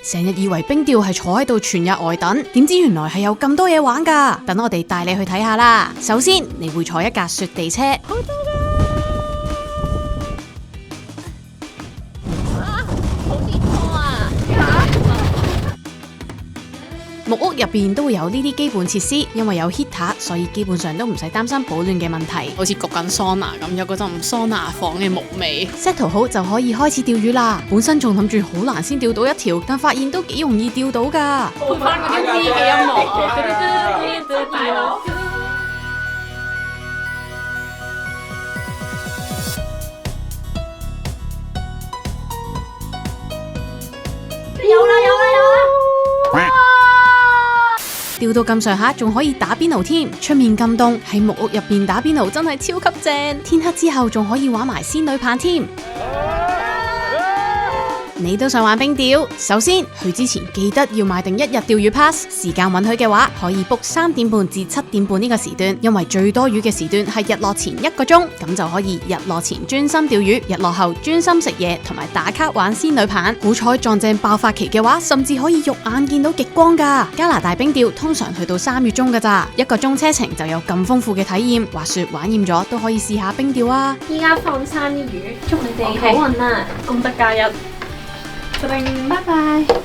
成日以為冰釣係坐喺度全日呆等，點知原來係有咁多嘢玩㗎。等我哋帶你去睇下啦。首先，你會坐一架雪地車。木屋入邊都會有呢啲基本設施，因為有 heater，所以基本上都唔使擔心保暖嘅問題。好似焗緊桑拿咁，有嗰陣桑拿房嘅木味。settle 好就可以開始釣魚啦。本身仲諗住好難先釣到一條，但發現都幾容易釣到㗎。播翻嗰啲 V 嘅音樂啊！釣到咁上下，仲可以打邊爐添。出面咁凍，喺木屋入邊打邊爐真係超級正。天黑之後仲可以玩埋仙女棒添。你都想玩冰釣？首先去之前記得要買定1日釣魚 pass， 時間允許嘅話可以 book 3點半至7點半呢個時段，因為最多魚嘅時段係日落前1個鐘，咁就可以日落前專心釣魚，日落後專心食嘢同埋打卡玩仙女棒。好彩撞正爆發期嘅話，甚至可以肉眼見到極光噶。加拿大冰釣通常去到3月中噶咋，1個鐘車程就有咁豐富嘅體驗。滑雪玩厭咗都可以試下冰釣啊！依家放生啲魚，祝你哋好運啊！功德加1。拜拜。